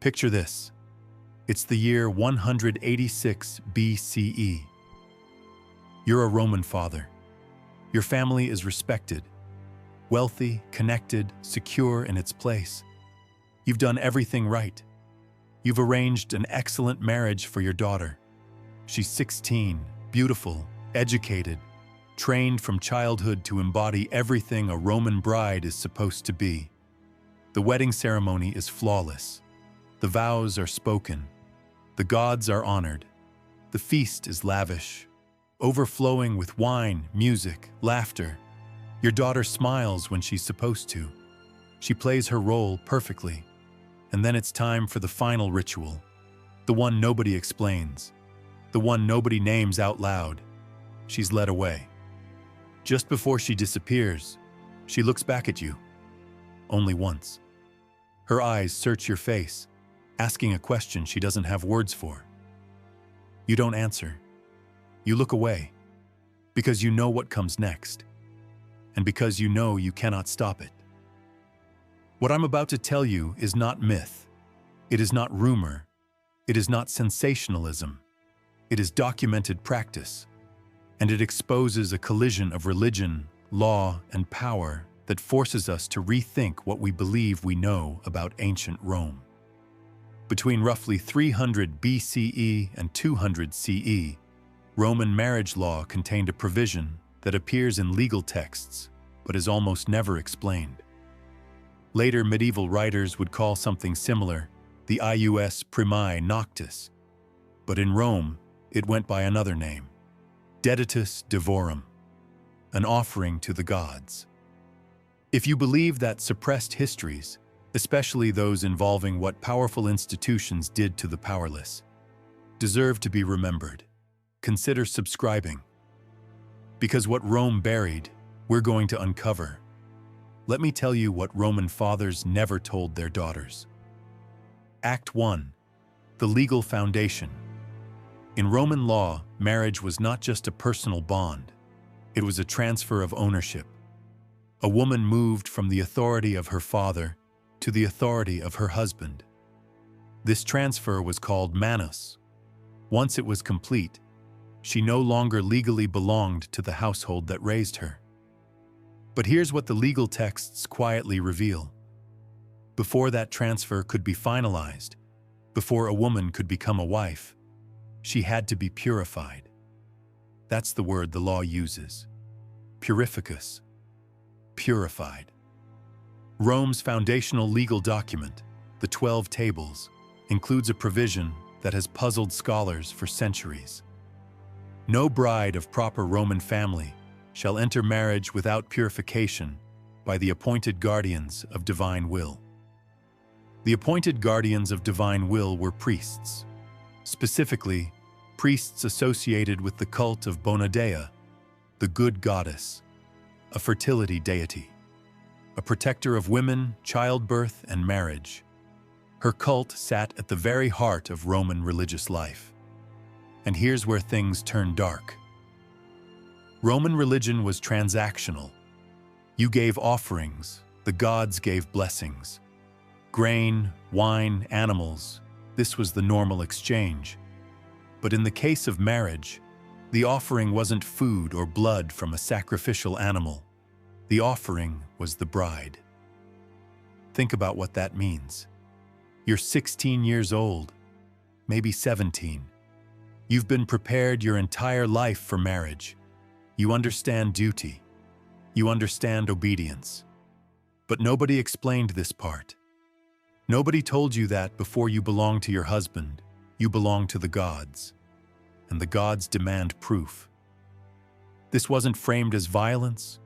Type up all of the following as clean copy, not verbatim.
Picture this. It's the year 186 BCE. You're a Roman father. Your family is respected, wealthy, connected, secure in its place. You've done everything right. You've arranged an excellent marriage for your daughter. She's 16, beautiful, educated, trained from childhood to embody everything a Roman bride is supposed to be. The wedding ceremony is flawless. The vows are spoken. The gods are honored. The feast is lavish, overflowing with wine, music, laughter. Your daughter smiles when she's supposed to. She plays her role perfectly. And then it's time for the final ritual, the one nobody explains, the one nobody names out loud. She's led away. Just before she disappears, she looks back at you. Only once. Her eyes search your face, asking a question she doesn't have words for. You don't answer. You look away, because you know what comes next, and because you know you cannot stop it. What I'm about to tell you is not myth. It is not rumor. It is not sensationalism. It is documented practice, and it exposes a collision of religion, law, and power that forces us to rethink what we believe we know about ancient Rome. Between roughly 300 BCE and 200 CE, Roman marriage law contained a provision that appears in legal texts but is almost never explained. Later medieval writers would call something similar the ius primae noctis, but in Rome it went by another name, deditus devorum, an offering to the gods. If you believe that suppressed histories, especially those involving what powerful institutions did to the powerless, deserve to be remembered, consider subscribing. Because what Rome buried, we're going to uncover. Let me tell you what Roman fathers never told their daughters. Act 1. The legal foundation. In Roman law, marriage was not just a personal bond. It was a transfer of ownership. A woman moved from the authority of her father to the authority of her husband. This transfer was called manus. Once it was complete, she no longer legally belonged to the household that raised her. But here's what the legal texts quietly reveal. Before that transfer could be finalized, before a woman could become a wife, she had to be purified. That's the word the law uses. Purificus. Purified. Rome's foundational legal document, the 12 Tables, includes a provision that has puzzled scholars for centuries. No bride of proper Roman family shall enter marriage without purification by the appointed guardians of divine will. The appointed guardians of divine will were priests, specifically priests associated with the cult of Bonadea, the good goddess, a fertility deity, a protector of women, childbirth, and marriage. Her cult sat at the very heart of Roman religious life. And here's where things turn dark. Roman religion was transactional. You gave offerings, the gods gave blessings. Grain, wine, animals, this was the normal exchange. But in the case of marriage, the offering wasn't food or blood from a sacrificial animal. The offering was the bride. Think about what that means. You're 16 years old, maybe 17. You've been prepared your entire life for marriage. You understand duty. You understand obedience. But nobody explained this part. Nobody told you that before you belong to your husband, you belong to the gods. And the gods demand proof. This wasn't framed as violence.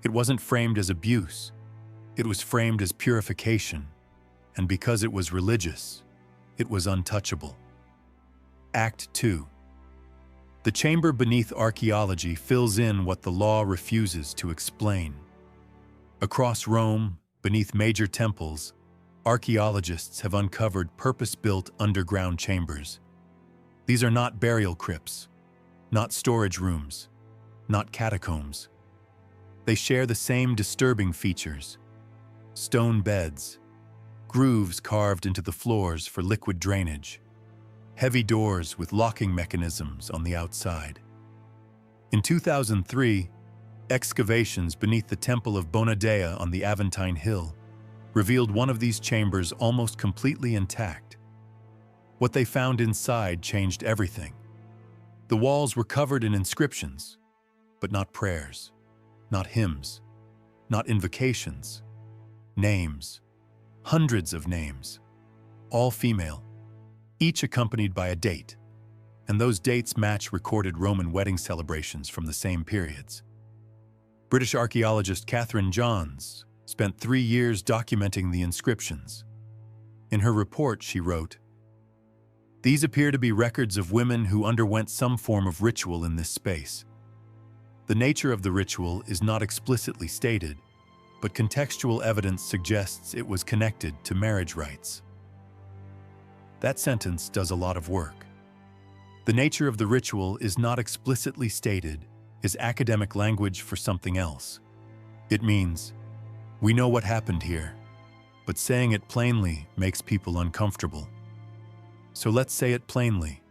It wasn't framed as abuse. It was framed as purification. And because it was religious, it was untouchable. Act 2. The chamber beneath archaeology fills in what the law refuses to explain. Across Rome, beneath major temples, archaeologists have uncovered purpose-built underground chambers. These are not burial crypts, not storage rooms, not catacombs. They share the same disturbing features: stone beds, grooves carved into the floors for liquid drainage, heavy doors with locking mechanisms on the outside. In 2003, excavations beneath the Temple of Bona Dea on the Aventine Hill revealed one of these chambers almost completely intact. What they found inside changed everything. The walls were covered in inscriptions, but not prayers, not hymns, not invocations. Names, hundreds of names, all female, each accompanied by a date, and those dates match recorded Roman wedding celebrations from the same periods. British archaeologist Catherine Johns spent 3 years documenting the inscriptions. In her report, she wrote, "These appear to be records of women who underwent some form of ritual in this space. The nature of the ritual is not explicitly stated, but contextual evidence suggests it was connected to marriage rites." That sentence does a lot of work. The nature of the ritual is not explicitly stated is academic language for something else. It means, we know what happened here, but saying it plainly makes people uncomfortable. So let's say it plainly.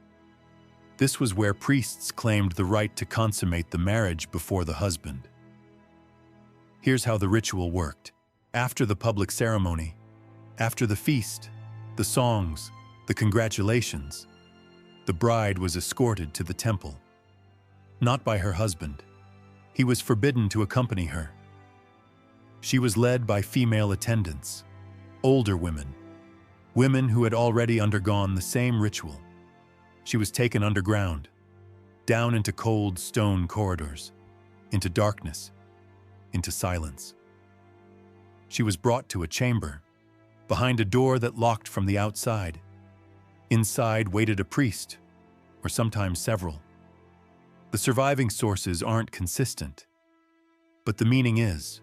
This was where priests claimed the right to consummate the marriage before the husband. Here's how the ritual worked. After the public ceremony, after the feast, the songs, the congratulations, the bride was escorted to the temple. Not by her husband. He was forbidden to accompany her. She was led by female attendants, older women, women who had already undergone the same ritual. She was taken underground, down into cold stone corridors, into darkness, into silence. She was brought to a chamber, behind a door that locked from the outside. Inside waited a priest, or sometimes several. The surviving sources aren't consistent, but the meaning is.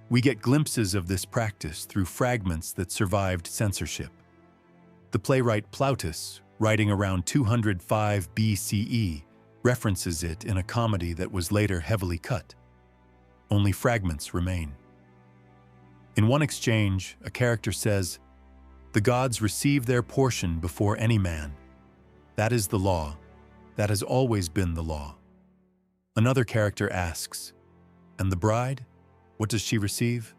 We get glimpses of this practice through fragments that survived censorship. The playwright Plautus, writing around 205 BCE, references it in a comedy that was later heavily cut. Only fragments remain. In one exchange, a character says, "The gods receive their portion before any man. That is the law. That has always been the law." Another character asks, "And the bride? What does she receive?"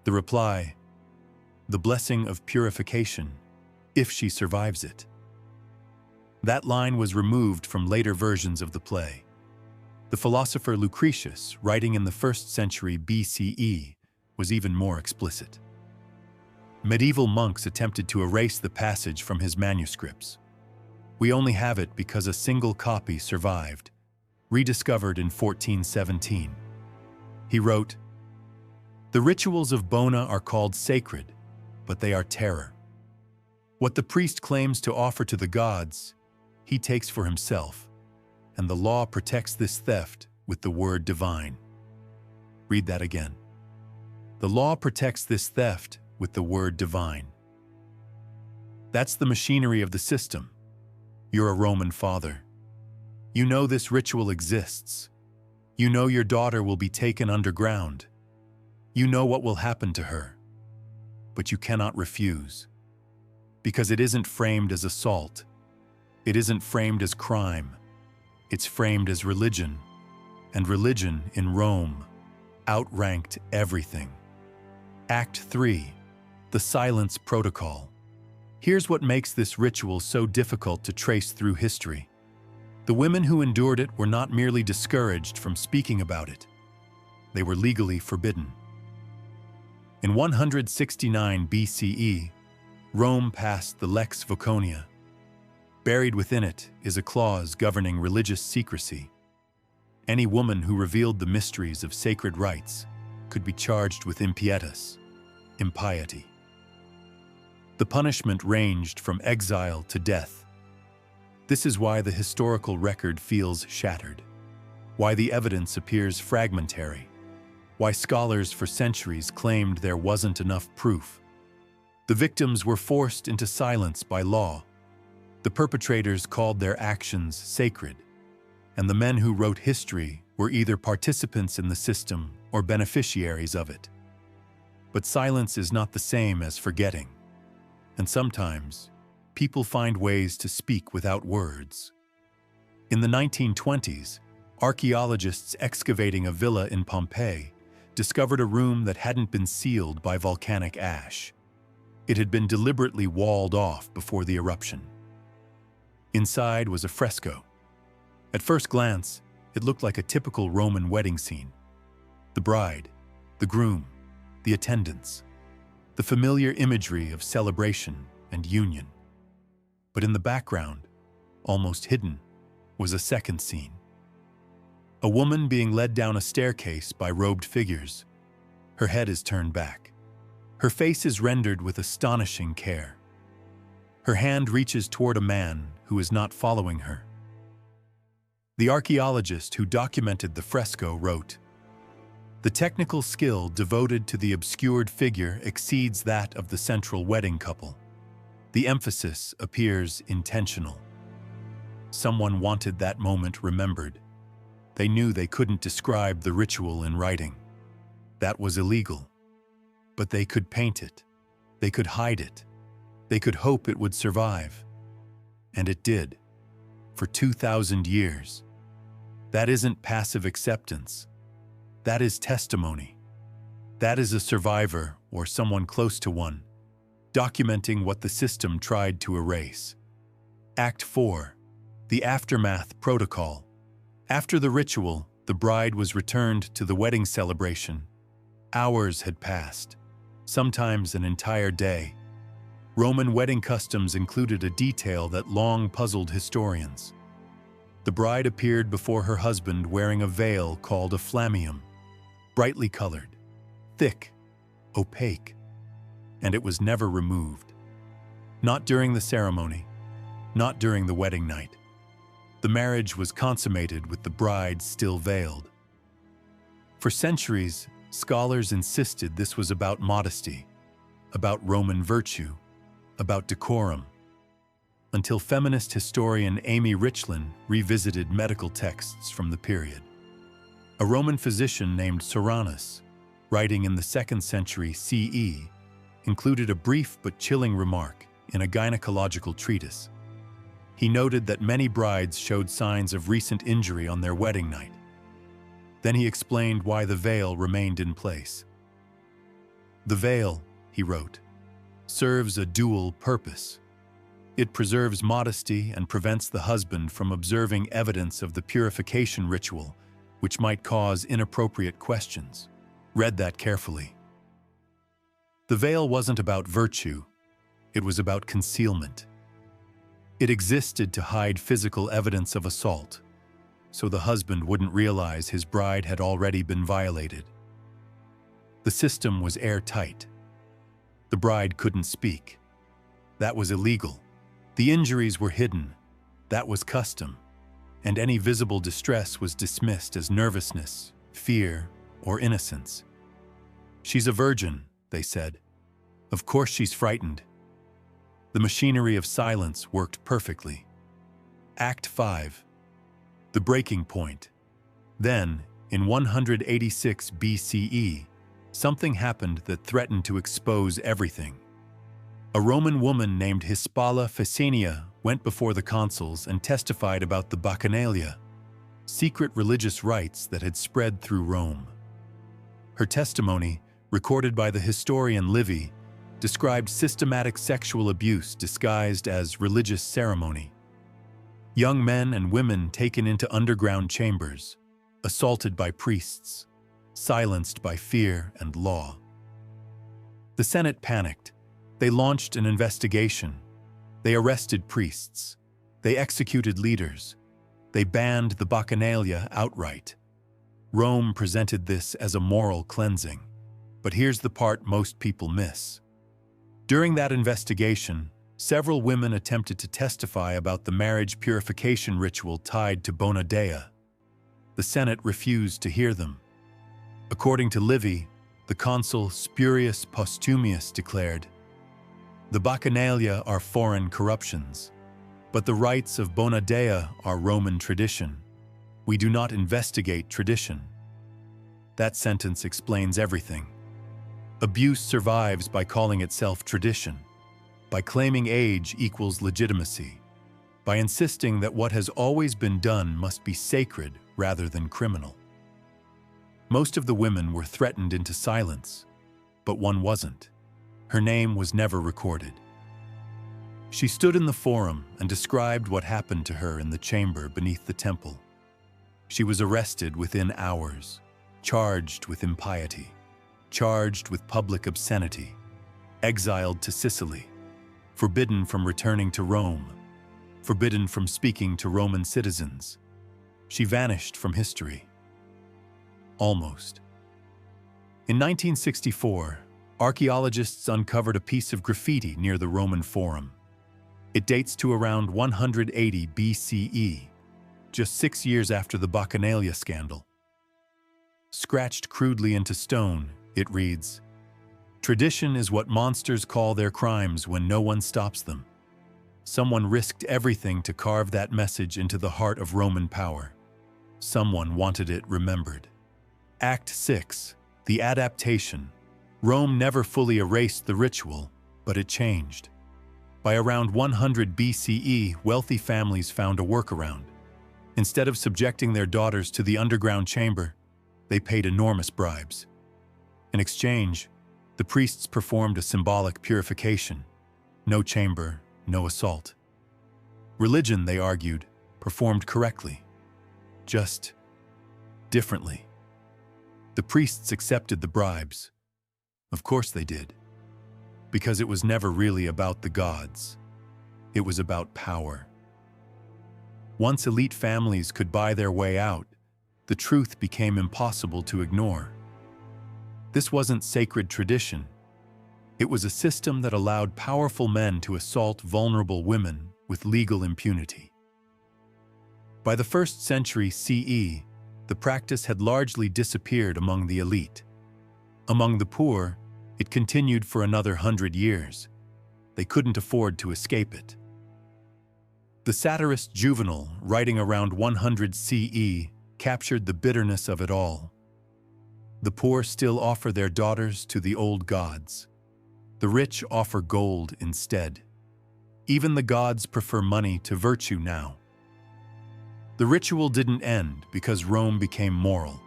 The reply, "The blessing of purification, if she survives it." That line was removed from later versions of the play. The philosopher Lucretius, writing in the 1st century BCE, was even more explicit. Medieval monks attempted to erase the passage from his manuscripts. We only have it because a single copy survived, rediscovered in 1417. He wrote, "The rituals of Bona are called sacred, but they are terror. What the priest claims to offer to the gods, he takes for himself, and the law protects this theft with the word divine." Read that again. The law protects this theft with the word divine. That's the machinery of the system. You're a Roman father. You know this ritual exists. You know your daughter will be taken underground. You know what will happen to her. But you cannot refuse. Because it isn't framed as assault. It isn't framed as crime. It's framed as religion. And religion in Rome outranked everything. Act 3. The Silence Protocol. Here's what makes this ritual so difficult to trace through history. The women who endured it were not merely discouraged from speaking about it. They were legally forbidden. In 169 BCE, Rome passed the Lex Voconia. Buried within it is a clause governing religious secrecy. Any woman who revealed the mysteries of sacred rites could be charged with impietas, impiety. The punishment ranged from exile to death. This is why the historical record feels shattered, why the evidence appears fragmentary, why scholars for centuries claimed there wasn't enough proof. The victims were forced into silence by law. The perpetrators called their actions sacred, and the men who wrote history were either participants in the system or beneficiaries of it. But silence is not the same as forgetting. And sometimes, people find ways to speak without words. In the 1920s, archaeologists excavating a villa in Pompeii discovered a room that hadn't been sealed by volcanic ash. It had been deliberately walled off before the eruption. Inside was a fresco. At first glance, it looked like a typical Roman wedding scene. The bride, the groom, the attendants, the familiar imagery of celebration and union. But in the background, almost hidden, was a second scene. A woman being led down a staircase by robed figures. Her head is turned back. Her face is rendered with astonishing care. Her hand reaches toward a man who is not following her. The archaeologist who documented the fresco wrote, "The technical skill devoted to the obscured figure exceeds that of the central wedding couple. The emphasis appears intentional. Someone wanted that moment remembered. They knew they couldn't describe the ritual in writing. That was illegal. But they could paint it. They could hide it. They could hope it would survive. And it did. For 2,000 years. That isn't passive acceptance. That is testimony. That is a survivor, or someone close to one, documenting what the system tried to erase." Act 4. The Aftermath Protocol. After the ritual, the bride was returned to the wedding celebration. Hours had passed, sometimes an entire day. Roman wedding customs included a detail that long puzzled historians. The bride appeared before her husband wearing a veil called a flammeum, brightly colored, thick, opaque, and it was never removed. Not during the ceremony, not during the wedding night. The marriage was consummated with the bride still veiled. For centuries, scholars insisted this was about modesty, about Roman virtue, about decorum, until feminist historian Amy Richlin revisited medical texts from the period. A Roman physician named Soranus, writing in the 2nd century CE, included a brief but chilling remark in a gynecological treatise. He noted that many brides showed signs of recent injury on their wedding night. Then he explained why the veil remained in place. "The veil," he wrote, "serves a dual purpose. It preserves modesty and prevents the husband from observing evidence of the purification ritual, which might cause inappropriate questions." Read that carefully. The veil wasn't about virtue, it was about concealment. It existed to hide physical evidence of assault, so the husband wouldn't realize his bride had already been violated. The system was airtight. The bride couldn't speak. That was illegal. The injuries were hidden. That was custom. And any visible distress was dismissed as nervousness, fear, or innocence. "She's a virgin," they said. "Of course she's frightened." The machinery of silence worked perfectly. Act 5. The breaking point. Then, in 186 BCE, something happened that threatened to expose everything. A Roman woman named Hispala Ficenia went before the consuls and testified about the Bacchanalia, secret religious rites that had spread through Rome. Her testimony, recorded by the historian Livy, described systematic sexual abuse disguised as religious ceremony. Young men and women taken into underground chambers, assaulted by priests, silenced by fear and law. The Senate panicked. They launched an investigation. They arrested priests. They executed leaders. They banned the Bacchanalia outright. Rome presented this as a moral cleansing. But here's the part most people miss. During that investigation, several women attempted to testify about the marriage purification ritual tied to Bona Dea. The Senate refused to hear them. According to Livy, the consul Spurius Postumius declared, "The Bacchanalia are foreign corruptions, but the rites of Bona Dea are Roman tradition. We do not investigate tradition." That sentence explains everything. Abuse survives by calling itself tradition, by claiming age equals legitimacy, by insisting that what has always been done must be sacred rather than criminal. Most of the women were threatened into silence, but one wasn't. Her name was never recorded. She stood in the forum and described what happened to her in the chamber beneath the temple. She was arrested within hours, charged with impiety, charged with public obscenity, exiled to Sicily, forbidden from returning to Rome, forbidden from speaking to Roman citizens. She vanished from history. Almost. In 1964, archaeologists uncovered a piece of graffiti near the Roman Forum. It dates to around 180 BCE, just 6 years after the Bacchanalia scandal. Scratched crudely into stone, it reads, "Tradition is what monsters call their crimes when no one stops them." Someone risked everything to carve that message into the heart of Roman power. Someone wanted it remembered. Act 6, the adaptation. Rome never fully erased the ritual, but it changed. By around 100 BCE, wealthy families found a workaround. Instead of subjecting their daughters to the underground chamber, they paid enormous bribes. In exchange, the priests performed a symbolic purification. No chamber, no assault. Religion, they argued, performed correctly, just differently. The priests accepted the bribes. Of course they did. Because it was never really about the gods. It was about power. Once elite families could buy their way out, the truth became impossible to ignore. This wasn't sacred tradition. It was a system that allowed powerful men to assault vulnerable women with legal impunity. By the 1st century CE, the practice had largely disappeared among the elite. Among the poor, it continued for another 100 years. They couldn't afford to escape it. The satirist Juvenal, writing around 100 CE, captured the bitterness of it all. The poor still offer their daughters to the old gods. The rich offer gold instead. Even the gods prefer money to virtue now. The ritual didn't end because Rome became moral.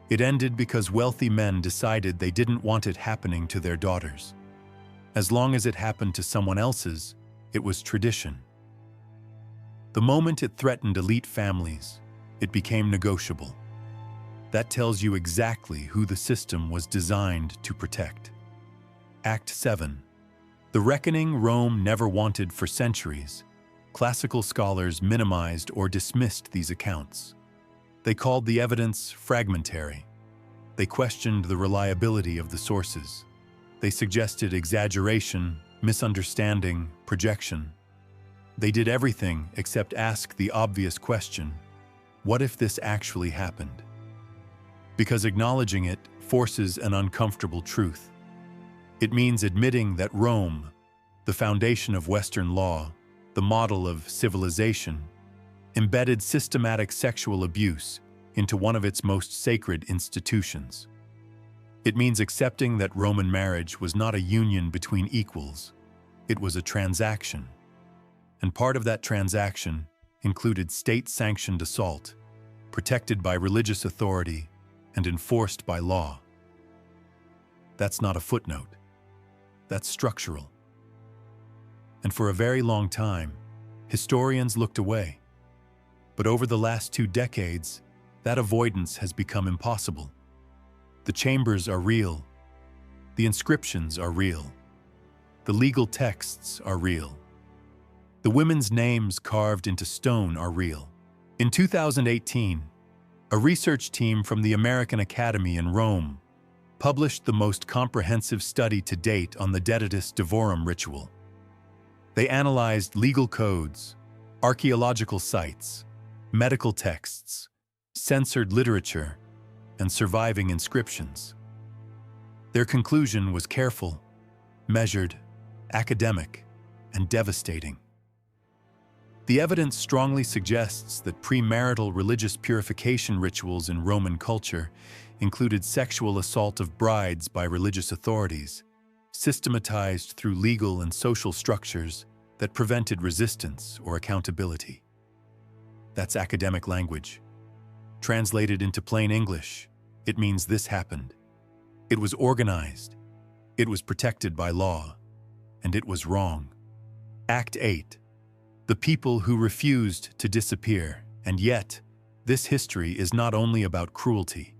It ended because wealthy men decided they didn't want it happening to their daughters. As long as it happened to someone else's, it was tradition. The moment it threatened elite families, it became negotiable. That tells you exactly who the system was designed to protect. Act 7. The reckoning Rome never wanted for centuries. Classical scholars minimized or dismissed these accounts. They called the evidence fragmentary. They questioned the reliability of the sources. They suggested exaggeration, misunderstanding, projection. They did everything except ask the obvious question, what if this actually happened? Because acknowledging it forces an uncomfortable truth. It means admitting that Rome, the foundation of Western law, the model of civilization, embedded systematic sexual abuse into one of its most sacred institutions. It means accepting that Roman marriage was not a union between equals. It was a transaction. And part of that transaction included state-sanctioned assault, protected by religious authority and enforced by law. That's not a footnote. That's structural. And for a very long time, historians looked away. But over the last 2 decades, that avoidance has become impossible. The chambers are real. The inscriptions are real. The legal texts are real. The women's names carved into stone are real. In 2018, a research team from the American Academy in Rome published the most comprehensive study to date on the Deditus Devorum ritual. They analyzed legal codes, archaeological sites, medical texts, censored literature, and surviving inscriptions. Their conclusion was careful, measured, academic, and devastating. The evidence strongly suggests that premarital religious purification rituals in Roman culture included sexual assault of brides by religious authorities, systematized through legal and social structures that prevented resistance or accountability. That's academic language. Translated into plain English, it means this happened. It was organized, it was protected by law, and it was wrong. Act 8. The people who refused to disappear, and yet, this history is not only about cruelty,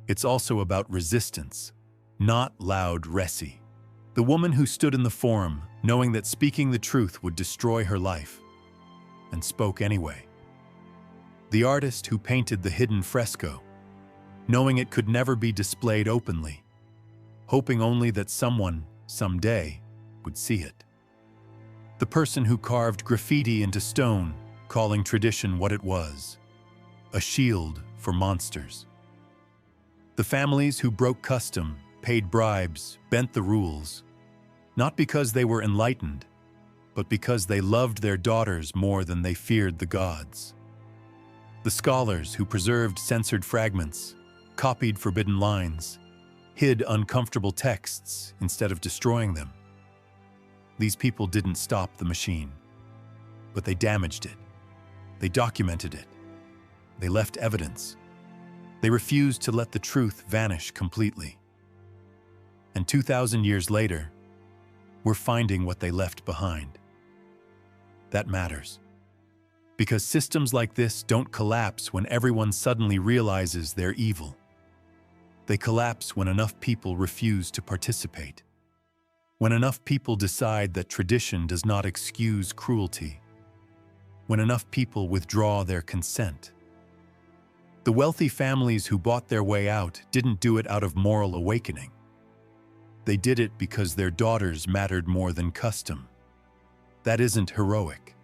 it's also about resistance, not loud resi. The woman who stood in the forum, knowing that speaking the truth would destroy her life, and spoke anyway. The artist who painted the hidden fresco, knowing it could never be displayed openly, hoping only that someone, someday, would see it. The person who carved graffiti into stone, calling tradition what it was, a shield for monsters. The families who broke custom, paid bribes, bent the rules, not because they were enlightened, but because they loved their daughters more than they feared the gods. The scholars who preserved censored fragments, copied forbidden lines, hid uncomfortable texts instead of destroying them. These people didn't stop the machine, but they damaged it. They documented it. They left evidence. They refused to let the truth vanish completely. And 2,000 years later, we're finding what they left behind. That matters. Because systems like this don't collapse when everyone suddenly realizes they're evil. They collapse when enough people refuse to participate. When enough people decide that tradition does not excuse cruelty. When enough people withdraw their consent. The wealthy families who bought their way out didn't do it out of moral awakening. They did it because their daughters mattered more than custom. That isn't heroic.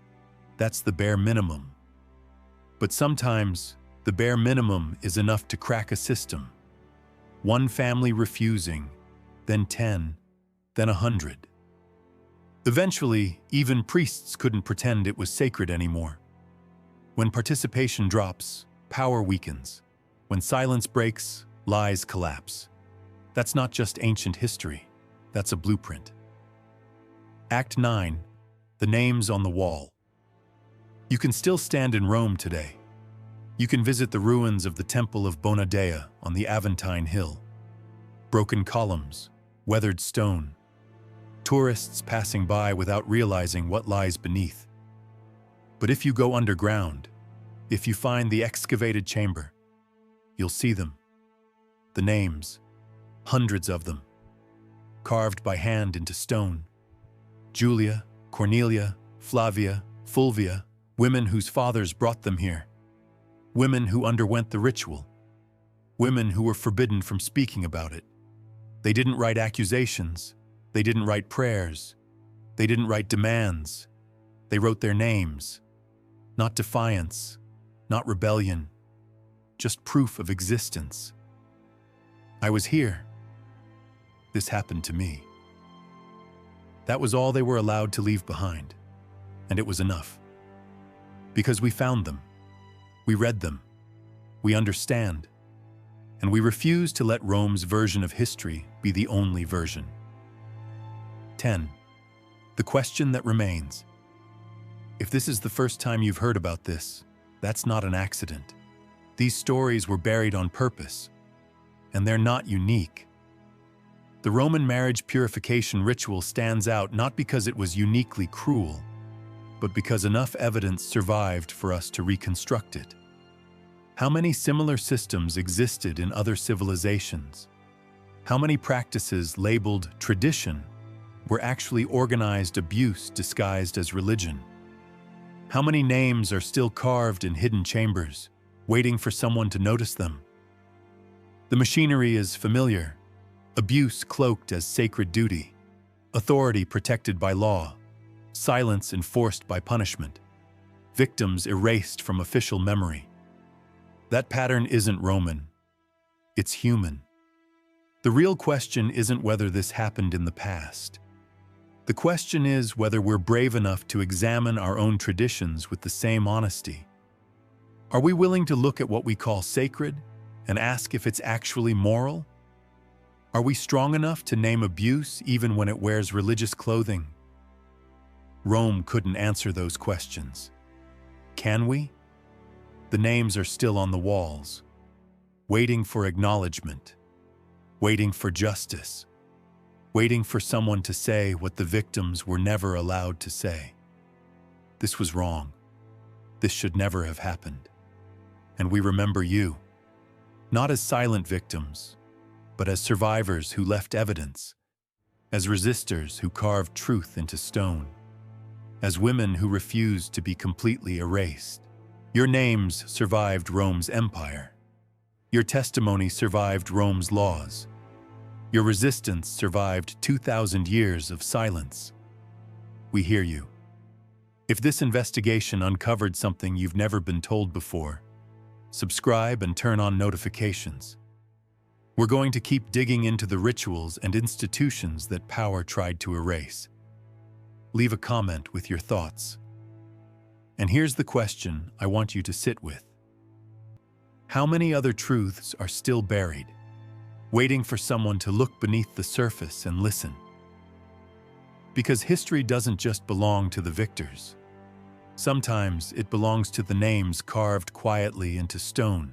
That's the bare minimum. But sometimes, the bare minimum is enough to crack a system. One family refusing, then 10, then 100. Eventually, even priests couldn't pretend it was sacred anymore. When participation drops, power weakens. When silence breaks, lies collapse. That's not just ancient history, that's a blueprint. Act 9, the names on the wall. You can still stand in Rome today. You can visit the ruins of the Temple of Bona Dea on the Aventine Hill. Broken columns, weathered stone. Tourists passing by without realizing what lies beneath. But if you go underground, if you find the excavated chamber, you'll see them. The names, hundreds of them, carved by hand into stone. Julia, Cornelia, Flavia, Fulvia, women whose fathers brought them here. Women who underwent the ritual. Women who were forbidden from speaking about it. They didn't write accusations. They didn't write prayers. They didn't write demands. They wrote their names. Not defiance, not rebellion, just proof of existence. I was here. This happened to me. That was all they were allowed to leave behind, and it was enough. Because we found them, we read them, we understand, and we refuse to let Rome's version of history be the only version. 10. The question that remains. If this is the first time you've heard about this, that's not an accident. These stories were buried on purpose, and they're not unique. The Roman marriage purification ritual stands out not because it was uniquely cruel, but because enough evidence survived for us to reconstruct it. How many similar systems existed in other civilizations? How many practices labeled tradition were actually organized abuse disguised as religion? How many names are still carved in hidden chambers, waiting for someone to notice them? The machinery is familiar. Abuse cloaked as sacred duty, authority protected by law, silence enforced by punishment, victims erased from official memory. That pattern isn't Roman, it's human. The real question isn't whether this happened in the past. The question is whether we're brave enough to examine our own traditions with the same honesty. Are we willing to look at what we call sacred and ask if it's actually moral? Are we strong enough to name abuse even when it wears religious clothing? Rome couldn't answer those questions. Can we? The names are still on the walls, waiting for acknowledgement, waiting for justice, waiting for someone to say what the victims were never allowed to say. This was wrong. This should never have happened. And we remember you, not as silent victims, but as survivors who left evidence, as resistors who carved truth into stone, as women who refused to be completely erased. Your names survived Rome's empire. Your testimony survived Rome's laws. Your resistance survived 2,000 years of silence. We hear you. If this investigation uncovered something you've never been told before, subscribe and turn on notifications. We're going to keep digging into the rituals and institutions that power tried to erase. Leave a comment with your thoughts. And here's the question I want you to sit with. How many other truths are still buried, waiting for someone to look beneath the surface and listen? Because history doesn't just belong to the victors. Sometimes it belongs to the names carved quietly into stone,